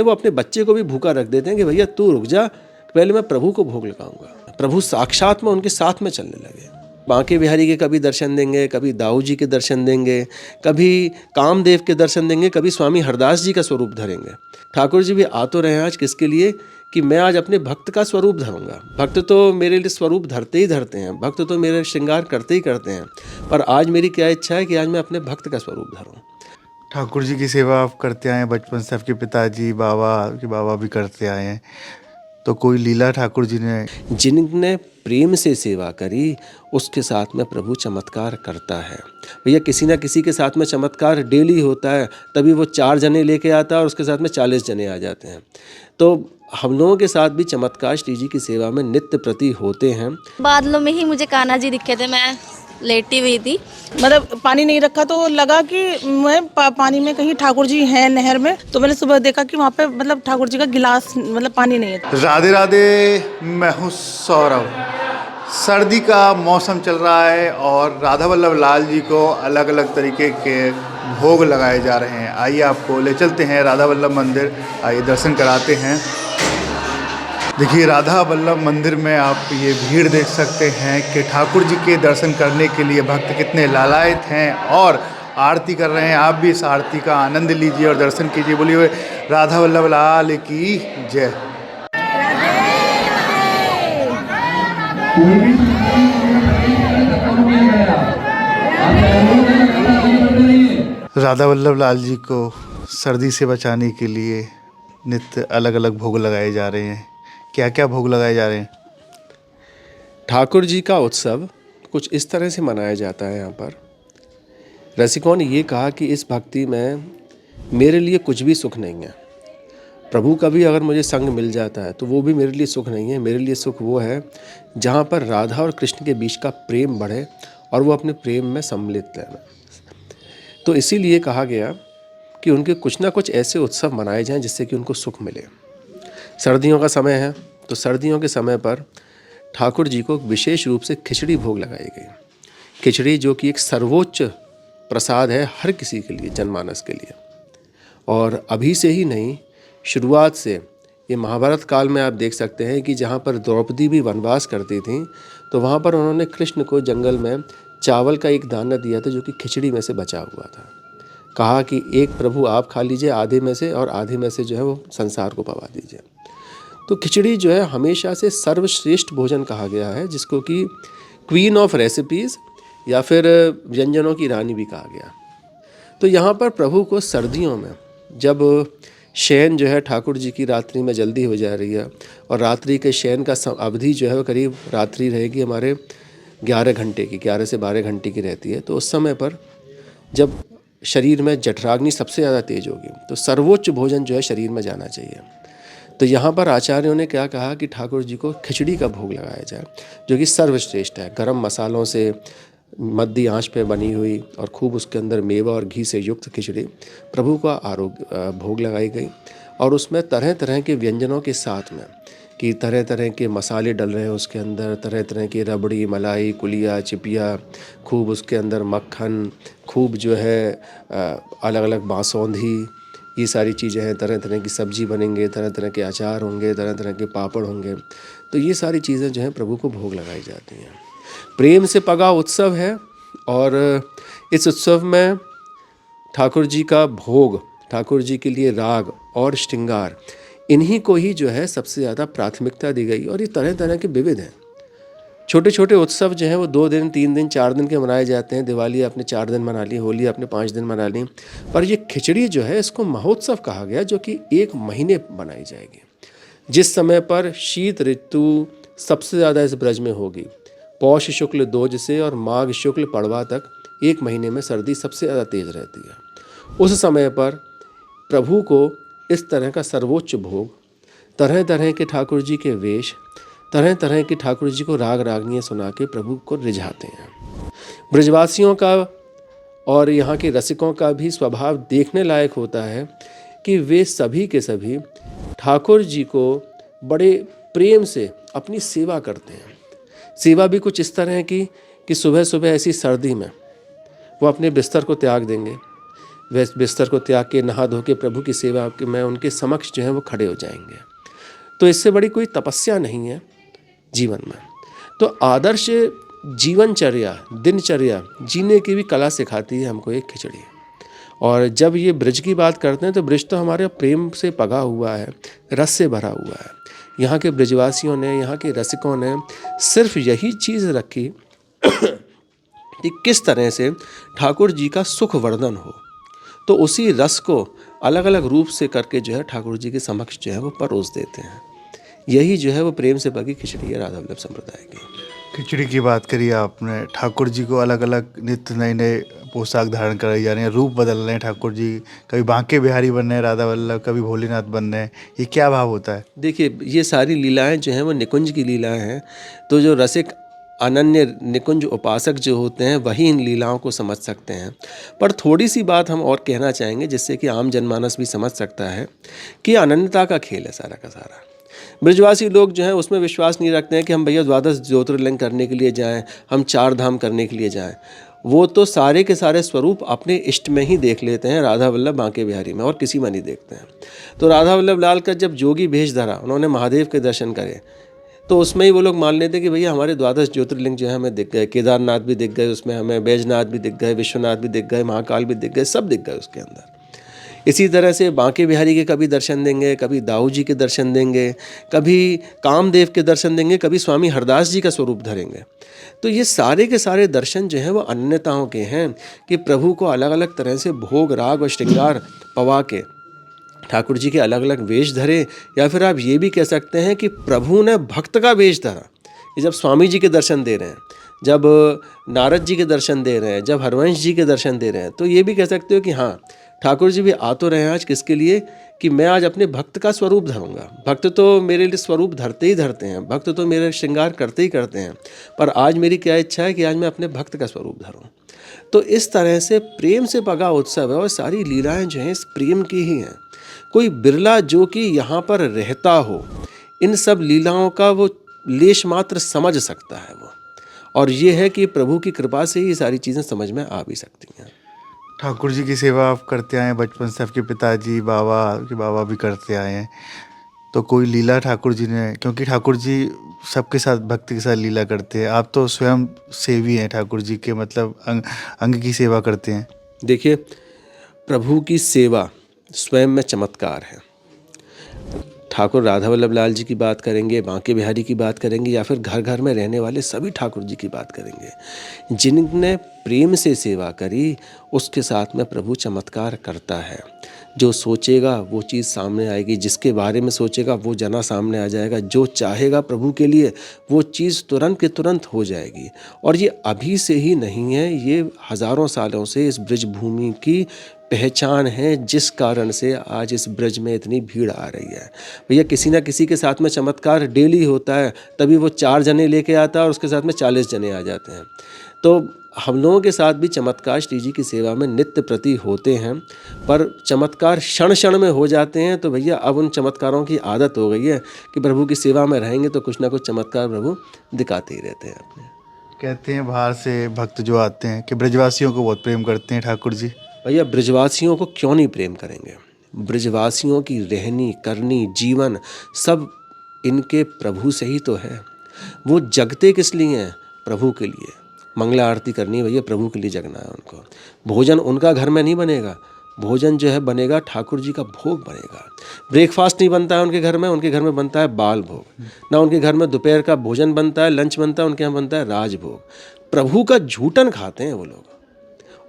वो अपने बच्चे को भी भूखा रख देते हैं कि भैया तू रुक जा, पहले मैं प्रभु को भोग लगाऊंगा। प्रभु साक्षात में उनके साथ में चलने लगे। बांके बिहारी के कभी दर्शन देंगे, कभी दाऊ जी के दर्शन देंगे, कभी कामदेव के दर्शन देंगे, कभी स्वामी हरदास जी का स्वरूप धरेंगे। ठाकुर जी भी आ तो रहे हैं आज किसके लिए कि मैं आज अपने भक्त का स्वरूप धरूंगा। भक्त तो मेरे लिए स्वरूप धरते ही धरते हैं, भक्त तो मेरे श्रृंगार करते ही करते हैं, पर आज मेरी क्या इच्छा है कि आज मैं अपने भक्त का स्वरूप धरूं। ठाकुर जी की सेवा आप करते आए हैं बचपन से, आपके पिताजी बाबा भी करते आए हैं, तो कोई लीला ठाकुर जी ने? जिनने प्रेम से सेवा करी उसके साथ में प्रभु चमत्कार करता है। भैया किसी ना किसी के साथ में चमत्कार डेली होता है, तभी वो 4 जने लेके आता है और उसके साथ में 40 जने आ जाते हैं। तो हम लोगों के साथ भी चमत्कार श्री जी की सेवा में नित्य प्रति होते हैं। बादलों में ही मुझे कान्हा जी दिखे थे, मैं लेटी हुई थी, मतलब पानी नहीं रखा तो लगा कि मैं पानी में कहीं ठाकुर जी हैं नहर में, तो मैंने सुबह देखा कि वहाँ पे मतलब ठाकुर जी का गिलास मतलब पानी नहीं है। राधे राधे, मैं हूँ सौरभ। सर्दी का मौसम चल रहा है और राधा वल्लभ लाल जी को अलग अलग तरीके के भोग लगाए जा रहे हैं। आइए आपको ले चलते हैं राधा वल्लभ मंदिर, आइए दर्शन कराते हैं। देखिए राधा वल्लभ मंदिर में आप ये भीड़ देख सकते हैं कि ठाकुर जी के दर्शन करने के लिए भक्त कितने लालायित हैं और आरती कर रहे हैं। आप भी इस आरती का आनंद लीजिए और दर्शन कीजिए। बोलिए राधा वल्लभ लाल की जय। राधा वल्लभ लाल जी को सर्दी से बचाने के लिए नित्य अलग अलग भोग लगाए जा रहे हैं। क्या क्या भोग लगाए जा रहे हैं? ठाकुर जी का उत्सव कुछ इस तरह से मनाया जाता है। यहाँ पर रसिकों ने ये कहा कि इस भक्ति में मेरे लिए कुछ भी सुख नहीं है। प्रभु का भी अगर मुझे संग मिल जाता है तो वो भी मेरे लिए सुख नहीं है। मेरे लिए सुख वो है जहाँ पर राधा और कृष्ण के बीच का प्रेम बढ़े और वो अपने प्रेम में सम्मिलित रहें। तो इसीलिए कहा गया कि उनके कुछ ना कुछ ऐसे उत्सव मनाए जाएं जिससे कि उनको सुख मिले। सर्दियों का समय है तो सर्दियों के समय पर ठाकुर जी को विशेष रूप से खिचड़ी भोग लगाई गई। खिचड़ी जो कि एक सर्वोच्च प्रसाद है हर किसी के लिए, जनमानस के लिए। और अभी से ही नहीं, शुरुआत से ये महाभारत काल में आप देख सकते हैं कि जहाँ पर द्रौपदी भी वनवास करती थी तो वहाँ पर उन्होंने कृष्ण को जंगल में चावल का एक दाना दिया था जो कि खिचड़ी में से बचा हुआ था। कहा कि एक प्रभु आप खा लीजिए आधे में से और आधे में से जो है वो संसार को पवा दीजिए। तो खिचड़ी जो है हमेशा से सर्वश्रेष्ठ भोजन कहा गया है, जिसको कि क्वीन ऑफ रेसिपीज़ या फिर व्यंजनों की रानी भी कहा गया। तो यहाँ पर प्रभु को सर्दियों में जब शयन जो है ठाकुर जी की रात्रि में जल्दी हो जा रही है और रात्रि के शयन का अवधि जो है वो करीब रात्रि रहेगी हमारे 11 घंटे की, 11 से 12 घंटे की रहती है। तो उस समय पर जब शरीर में जठराग्नि सबसे ज़्यादा तेज होगी तो सर्वोच्च भोजन जो है शरीर में जाना चाहिए। तो यहाँ पर आचार्यों ने क्या कहा कि ठाकुर जी को खिचड़ी का भोग लगाया जाए जो कि सर्वश्रेष्ठ है। गरम मसालों से मध्य आंच पे बनी हुई और खूब उसके अंदर मेवा और घी से युक्त खिचड़ी प्रभु का भोग लगाई गई। और उसमें तरह तरह के व्यंजनों के साथ में कि तरह तरह के मसाले डल रहे हैं उसके अंदर, तरह तरह की रबड़ी, मलाई, कुलिया, चिपिया, खूब उसके अंदर मक्खन, खूब जो है अलग अलग बासौंधी, ये सारी चीज़ें हैं। तरह तरह की सब्जी बनेंगे, तरह तरह के अचार होंगे, तरह तरह के पापड़ होंगे। तो ये सारी चीज़ें जो हैं प्रभु को भोग लगाई जाती हैं। प्रेम से पगा उत्सव है और इस उत्सव में ठाकुर जी का भोग, ठाकुर जी के लिए राग और श्रृंगार, इन्हीं को ही जो है सबसे ज़्यादा प्राथमिकता दी गई। और ये तरह तरह के विविध हैं। छोटे छोटे उत्सव जो हैं वो 2 दिन, 3 दिन, 4 दिन के मनाए जाते हैं। दिवाली आपने 4 दिन मना ली, होली आपने 5 दिन मना ली। पर ये खिचड़ी जो है इसको महोत्सव कहा गया जो कि 1 महीने बनाई जाएगी। जिस समय पर शीत ऋतु सबसे ज़्यादा इस ब्रज में होगी, पौष शुक्ल 2 से और माघ शुक्ल पड़वा तक 1 महीने में सर्दी सबसे ज़्यादा तेज़ रहती है। उस समय पर प्रभु को इस तरह का सर्वोच्च भोग, तरह तरह के ठाकुर जी के वेश, तरह तरह के ठाकुर जी को राग रागनियाँ सुना के प्रभु को रिझाते हैं। ब्रजवासियों का और यहाँ के रसिकों का भी स्वभाव देखने लायक होता है कि वे सभी के सभी ठाकुर जी को बड़े प्रेम से अपनी सेवा करते हैं। सेवा भी कुछ इस तरह की कि सुबह सुबह ऐसी सर्दी में वो अपने बिस्तर को त्याग देंगे, वह बिस्तर को त्याग के नहा धो के प्रभु की सेवा में उनके समक्ष जो है वो खड़े हो जाएंगे। तो इससे बड़ी कोई तपस्या नहीं है जीवन में। तो आदर्श जीवनचर्या, दिनचर्या जीने की भी कला सिखाती है हमको एक खिचड़ी। और जब ये ब्रज की बात करते हैं तो ब्रज तो हमारे प्रेम से पगा हुआ है, रस से भरा हुआ है। यहाँ के ब्रजवासियों ने, यहाँ के रसिकों ने सिर्फ यही चीज़ रखी कि किस तरह से ठाकुर जी का सुख वर्धन हो, तो उसी रस को अलग अलग रूप से करके जो है ठाकुर जी के समक्ष जो है वो परोस देते हैं। यही जो है वो प्रेम से पकी खिचड़ी है राधा वल्लभ संप्रदाय की। खिचड़ी की बात करी आपने, ठाकुर जी को अलग अलग नित्य नए नए पोशाक धारण कराई जा रहे हैं, रूप बदल रहे हैं ठाकुर जी, कभी बांके बिहारी बन रहे हैं राधा वल्लभ, कभी भोलेनाथ बन रहे हैं। ये क्या भाव होता है? देखिए, ये सारी लीलाएं जो हैं वो निकुंज की लीलाएं हैं। तो जो रसिक अनन्य निकुंज उपासक जो होते हैं वही इन लीलाओं को समझ सकते हैं। पर थोड़ी सी बात हम और कहना चाहेंगे जिससे कि आम जनमानस भी समझ सकता है कि अनन्यता का खेल है सारा का सारा। ब्रजवासी लोग जो हैं उसमें विश्वास नहीं रखते हैं कि हम भैया द्वादश ज्योतिर्लिंग करने के लिए जाएं, हम 4 धाम करने के लिए जाएं। वो तो सारे के सारे स्वरूप अपने इष्ट में ही देख लेते हैं, राधा वल्लभ बांके बिहारी में, और किसी में नहीं देखते हैं। तो राधा वल्लभ लाल का जब जोगी भेष धरा, उन्होंने महादेव के दर्शन करे, तो उसमें ही वो लोग मान लेते कि भैया हमारे द्वादश ज्योतिर्लिंग जो है हमें दिख गए, केदारनाथ भी दिख गए, उसमें हमें बैजनाथ भी दिख गए, विश्वनाथ भी दिख गए, महाकाल भी दिख गए, सब दिख गए उसके अंदर। इसी तरह से बांके बिहारी के कभी दर्शन देंगे, कभी दाऊ जी के दर्शन देंगे, कभी कामदेव के दर्शन देंगे, कभी स्वामी हरदास जी का स्वरूप धरेंगे। तो ये सारे के सारे दर्शन जो हैं वो अन्यताओं के हैं कि प्रभु को अलग अलग तरह से भोग राग और श्रृंगार पवा के ठाकुर जी के अलग अलग वेश धरे, या फिर आप ये भी कह सकते हैं कि प्रभु ने भक्त का वेश धरा। ये जब स्वामी जी के दर्शन दे रहे हैं, जब नारद जी के दर्शन दे रहे हैं, जब हरवंश जी के दर्शन दे रहे हैं, तो ये भी कह सकते हो कि हाँ ठाकुर जी भी आ तो रहे हैं आज किसके लिए, कि मैं आज अपने भक्त का स्वरूप धरूंगा। भक्त तो मेरे लिए स्वरूप धरते ही धरते हैं, भक्त तो मेरे श्रृंगार करते ही करते हैं, पर आज मेरी क्या इच्छा है कि आज मैं अपने भक्त का स्वरूप धरूं। तो इस तरह से प्रेम से पगा उत्सव है और सारी लीलाएं जो हैं इस प्रेम की ही हैं। कोई बिरला जो कि यहाँ पर रहता हो, इन सब लीलाओं का वो लेश मात्र समझ सकता है वो, और ये है कि प्रभु की कृपा से ही सारी चीज़ें समझ में आ भी सकती हैं। ठाकुर जी की सेवा आप करते आए हैं बचपन से, आपके पिताजी बाबा भी करते आए हैं, तो कोई लीला ठाकुर जी ने, क्योंकि ठाकुर जी सबके साथ भक्ति के साथ लीला करते हैं, आप तो स्वयं सेवी हैं ठाकुर जी के, मतलब अंग की सेवा करते हैं। देखिए, प्रभु की सेवा स्वयं में चमत्कार है। ठाकुर राधा वल्लभ लाल जी की बात करेंगे, बांके बिहारी की बात करेंगे, या फिर घर घर में रहने वाले सभी ठाकुर जी की बात करेंगे, जिनने प्रेम से सेवा करी उसके साथ में प्रभु चमत्कार करता है। जो सोचेगा वो चीज़ सामने आएगी, जिसके बारे में सोचेगा वो जना सामने आ जाएगा, जो चाहेगा प्रभु के लिए वो चीज़ तुरंत के तुरंत हो जाएगी। और ये अभी से ही नहीं है, ये हज़ारों सालों से इस ब्रज भूमि की पहचान है, जिस कारण से आज इस ब्रज में इतनी भीड़ आ रही है। भैया किसी ना किसी के साथ में चमत्कार डेली होता है, तभी वो 4 जने लेके आता है और उसके साथ में 40 जने आ जाते हैं। तो हम लोगों के साथ भी चमत्कार श्री जी की सेवा में नित्य प्रति होते हैं, पर चमत्कार क्षण क्षण में हो जाते हैं। तो भैया अब उन चमत्कारों की आदत हो गई है कि प्रभु की सेवा में रहेंगे तो कुछ ना कुछ चमत्कार प्रभु दिखाते ही रहते हैं अपने। कहते हैं बाहर से भक्त जो आते हैं कि ब्रजवासियों को बहुत प्रेम करते हैं ठाकुर जी। भैया ब्रजवासियों को क्यों नहीं प्रेम करेंगे? ब्रजवासियों की रहनी करनी जीवन सब इनके प्रभु से ही तो है। वो जगते किस लिए हैं? प्रभु के लिए। मंगला आरती करनी है भैया, प्रभु के लिए जगना है उनको। भोजन उनका घर में नहीं बनेगा, भोजन जो है बनेगा ठाकुर जी का भोग बनेगा। ब्रेकफास्ट नहीं बनता है उनके घर में बनता है बाल भोग। ना उनके घर में दोपहर का भोजन बनता है, लंच बनता है, उनके यहाँ बनता है राजभोग। प्रभु का झूठन खाते हैं वो लोग,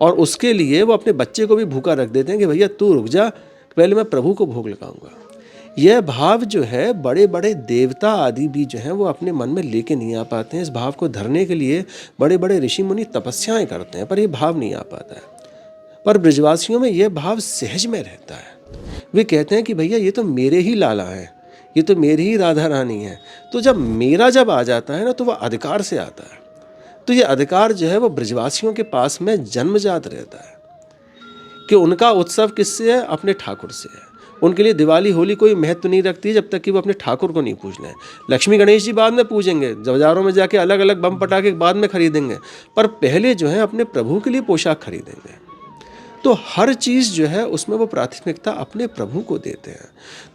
और उसके लिए वो अपने बच्चे को भी भूखा रख देते हैं कि भैया तू रुक जा, पहले मैं प्रभु को भोग लगाऊंगा। यह भाव जो है बड़े बड़े देवता आदि भी जो हैं वो अपने मन में लेके नहीं आ पाते हैं। इस भाव को धरने के लिए बड़े बड़े ऋषि मुनि तपस्याएं करते हैं, पर यह भाव नहीं आ पाता है। पर ब्रजवासियों में यह भाव सहज में रहता है। वे कहते हैं कि भैया ये तो मेरे ही लाला हैं, ये तो मेरी ही राधा रानी है। तो जब मेरा जब आ जाता है ना तो वह अधिकार से आता है। तो ये अधिकार जो है वो ब्रजवासियों के पास में जन्मजात रहता है कि उनका उत्सव किससे है? अपने ठाकुर से है। उनके लिए दिवाली होली कोई महत्व नहीं रखती जब तक कि वो अपने ठाकुर को नहीं पूज लें। लक्ष्मी गणेश जी बाद में पूजेंगे, बाजारों में जाके अलग अलग बम पटाखे बाद में खरीदेंगे, पर पहले जो है अपने प्रभु के लिए पोशाक खरीदेंगे। तो हर चीज़ जो है उसमें वो प्राथमिकता अपने प्रभु को देते हैं।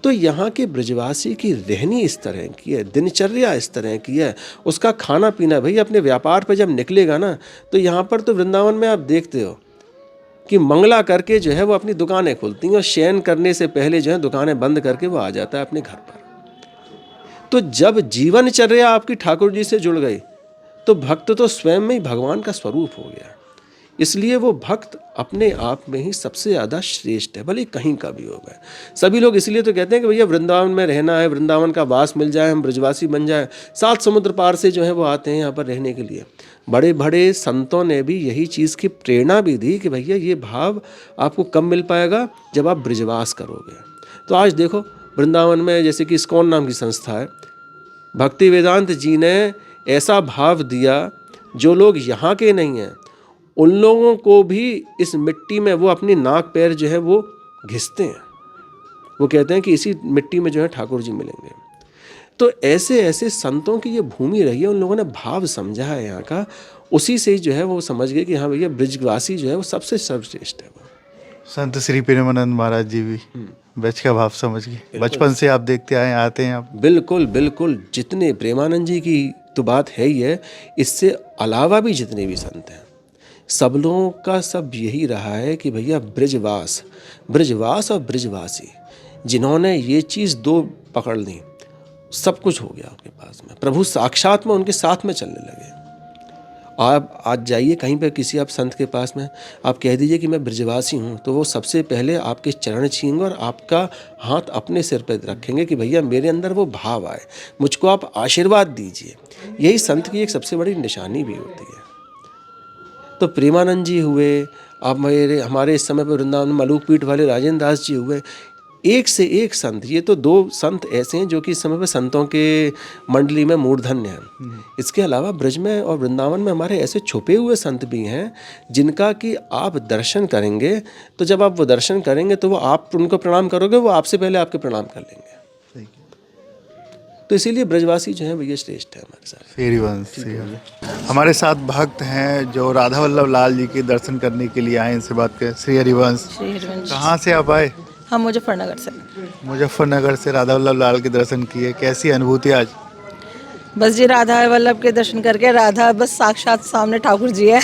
तो यहाँ के ब्रजवासी की रहनी इस तरह की है, दिनचर्या इस तरह की है, उसका खाना पीना, भाई अपने व्यापार पर जब निकलेगा ना, तो यहाँ पर तो वृंदावन में आप देखते हो कि मंगला करके जो है वो अपनी दुकानें खुलती हैं और शयन करने से पहले जो है दुकानें बंद करके वो आ जाता है अपने घर पर। तो जब जीवनचर्या आपकी ठाकुर जी से जुड़ गई तो भक्त तो स्वयं में ही भगवान का स्वरूप हो गया। इसलिए वो भक्त अपने आप में ही सबसे ज़्यादा श्रेष्ठ है, भले कहीं का भी हो गए। सभी लोग इसलिए तो कहते हैं कि भैया वृंदावन में रहना है, वृंदावन का वास मिल जाए, हम ब्रजवासी बन जाए। 7 समुद्र पार से जो है वो आते हैं यहाँ पर रहने के लिए। बड़े बड़े संतों ने भी यही चीज़ की प्रेरणा भी दी कि भैया ये भाव आपको कब मिल पाएगा, जब आप ब्रजवास करोगे। तो आज देखो वृंदावन में जैसे कि इस्कॉन नाम की संस्था है, भक्ति वेदांत जी ने ऐसा भाव दिया, जो लोग यहाँ के नहीं हैं उन लोगों को भी इस मिट्टी में वो अपनी नाक पैर जो है वो घिसते हैं। वो कहते हैं कि इसी मिट्टी में जो है ठाकुर जी मिलेंगे। तो ऐसे ऐसे संतों की ये भूमि रही है, उन लोगों ने भाव समझा है यहाँ का, उसी से जो है वो समझ गए कि हाँ भैया ब्रजवासी जो है वो सबसे सर्वश्रेष्ठ है। वो संत श्री प्रेमानंद महाराज जी भी ब्रज का भाव समझ गए। बचपन से आप देखते आए, आते हैं आप। बिल्कुल बिल्कुल, जितने प्रेमानंद जी की तो बात है ही है, इससे अलावा भी जितने भी संत हैं सब लोगों का सब यही रहा है कि भैया ब्रजवास और ब्रजवासी, जिन्होंने ये चीज़ 2 पकड़ ली, सब कुछ हो गया उनके पास में। प्रभु साक्षात में उनके साथ में चलने लगे। आप आज जाइए कहीं पर किसी आप संत के पास में, आप कह दीजिए कि मैं ब्रजवासी हूँ, तो वो सबसे पहले आपके चरण छींगे और आपका हाथ अपने सिर पर रखेंगे कि भैया मेरे अंदर वो भाव आए, मुझको आप आशीर्वाद दीजिए। यही संत की एक सबसे बड़ी निशानी भी होती है। तो प्रेमानंद जी हुए, आप हमारे इस समय पर वृंदावन में मलूक पीठ वाले राजेंद्र दास जी हुए, एक से एक संत। ये तो 2 संत ऐसे हैं जो कि इस समय पर संतों के मंडली में मूर्धन्य हैं। इसके अलावा ब्रज में और वृंदावन में हमारे ऐसे छुपे हुए संत भी हैं जिनका कि आप दर्शन करेंगे, तो जब आप वो दर्शन करेंगे तो वो आप उनको प्रणाम करोगे, वो आपसे पहले आपके प्रणाम कर लेंगे। तो इसीलिए ब्रजवासी जो है भैया श्रेष्ठ है हमारे साथ। श्री हरिवंश हमारे साथ भक्त हैं जो राधा वल्लभ लाल जी के दर्शन करने के लिए आए, इनसे बात करें। श्री हरिवंश, कहाँ से आप आए? हम मुजफ्फरनगर से। मुजफ्फरनगर से राधा वल्लभ लाल के दर्शन किए, कैसी अनुभूति आज? बस जी राधा वल्लभ के दर्शन करके, राधा बस साक्षात सामने ठाकुर जी है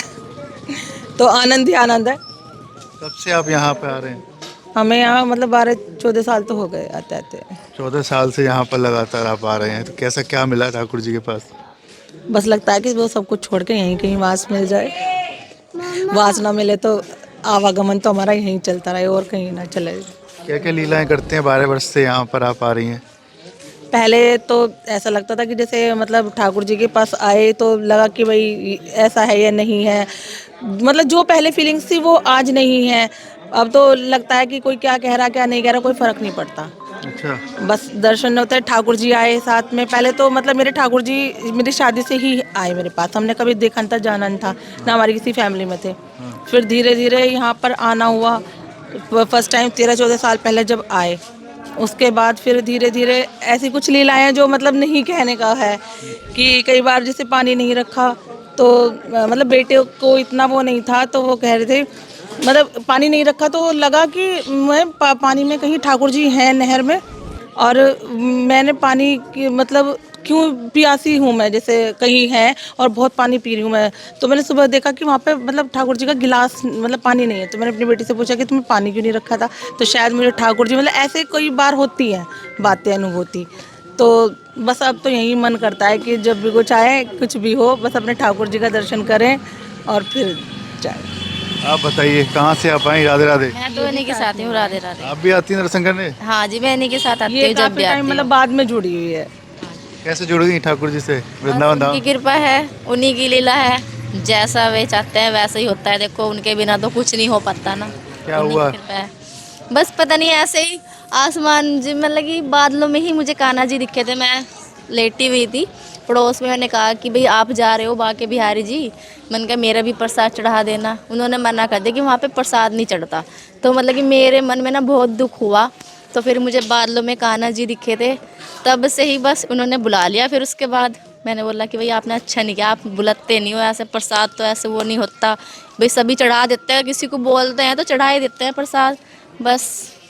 तो आनंद ही आनंद है। कब से आप यहाँ पे आ रहे हैं? हमें यहाँ मतलब 12-14 साल तो हो गए आते आते। 14 साल से यहाँ पर लगातार आप आ रहे हैं, तो कैसा क्या मिला ठाकुर जी के पास? बस लगता है कि वो सब कुछ छोड़ के यहीं कहीं वास मिल जाए। वास ना मिले तो आवागमन तो हमारा यहीं चलता रहे और कहीं ना चले। क्या क्या लीलाएं करते हैं? 12 वर्ष से यहाँ पर आप आ रही हैं। पहले तो ऐसा लगता था कि जैसे मतलब ठाकुर जी के पास आए तो लगा कि भाई ऐसा है या नहीं है, मतलब जो पहले फीलिंग्स थी वो आज नहीं है। अब तो लगता है कि कोई क्या कह रहा क्या नहीं कह रहा कोई फ़र्क नहीं पड़ता। अच्छा, बस दर्शन होते हैं, ठाकुर जी आए साथ में। पहले तो मतलब मेरे ठाकुर जी मेरी शादी से ही आए मेरे पास, हमने कभी देखा नहीं था, जाना नहीं था ना, हमारी किसी फैमिली में थे। फिर धीरे धीरे यहाँ पर आना हुआ। फर्स्ट टाइम 13-14 साल पहले जब आए, उसके बाद फिर धीरे धीरे ऐसी कुछ लीलाएं हैं जो मतलब नहीं कहने का है कि कई बार जैसे पानी नहीं रखा तो मतलब बेटे को इतना वो नहीं था, तो वो कह रहे थे मतलब पानी नहीं रखा तो लगा कि मैं पानी में कहीं ठाकुर जी हैं नहर में, और मैंने पानी की मतलब क्यों प्यासी हूँ मैं, जैसे कहीं है और बहुत पानी पी रही हूँ मैं। तो मैंने सुबह देखा कि वहाँ पे मतलब ठाकुर जी का गिलास मतलब पानी नहीं है। तो मैंने अपनी बेटी से पूछा कि तुमने पानी क्यों नहीं रखा था, तो शायद मुझे ठाकुर जी मतलब ऐसे कई बार होती हैं बातें, अनुभूति। तो बस अब तो यही मन करता है कि जब भी कुछ आए कुछ भी हो, बस अपने ठाकुर जी का दर्शन करें और फिर जाए। आप बताइए कहाँ से आप आई? राधे राधे। मैं तो इन्हीं के साथ ही हूँ, राधे राधे। आप भी आती हैं दर्शन करने? हाँ जी, मैं इन्हीं के साथ आती ये हूँ जब काफी भी टाइम आती मतलब हूँ। बाद में जुड़ी हुई है। कैसे जुड़ गई ठाकुर जी से? वृंदावन धाम। उनकी कृपा है, उन्हीं की लीला है, जैसा वे चाहते हैं वैसा ही होता है। देखो उनके बिना तो कुछ नहीं हो पाता ना। क्या उन्हीं हुआ? की कृपा है। बस पता नहीं ऐसे ही आसमान जी मतलब कि बादलों में ही मुझे कान्हा जी दिखे थे। मैं लेटी हुई थी पड़ोस में, मैंने कहा कि भाई आप जा रहे हो बाके बिहारी जी, मैंने कहा मेरा भी प्रसाद चढ़ा देना। उन्होंने मना कर दिया कि वहाँ पे प्रसाद नहीं चढ़ता। तो मतलब कि मेरे मन में ना बहुत दुख हुआ। तो फिर मुझे बादलों में कान्हा जी दिखे थे, तब से ही बस उन्होंने बुला लिया। फिर उसके बाद मैंने बोला कि भाई आपने अच्छा नहीं किया, आप बुलाते नहीं हो ऐसे प्रसाद, तो ऐसे वो नहीं होता भाई, सभी चढ़ा देते हैं, किसी को बोलते हैं तो चढ़ा ही देते हैं प्रसाद। बस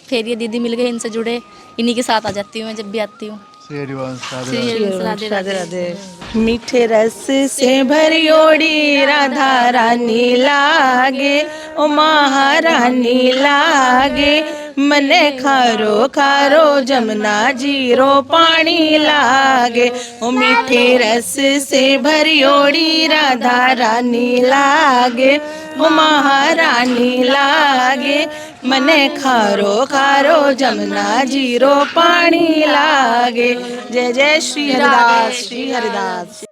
फिर ये दीदी मिल गए, इनसे जुड़े, इन्हीं के साथ आ जाती हूँ मैं जब भी आती हूँ। श्री हरिवंश, राधे श्री राधे। हरिवंश, राधे राधे राधे। राधे। मीठे रस से भरी ओड़ी राधा रानी लागे, ओ महारानी लागे, मने खारो खारो जमुना जीरो पानी लागे। ओ मीठे रस से भरी ओड़ी राधा रानी लागे, ओ महारानी लागे, मने खारो खारो जमुना जीरो पानी लागे। जय जय श्री हरिदास, श्री हरिदास।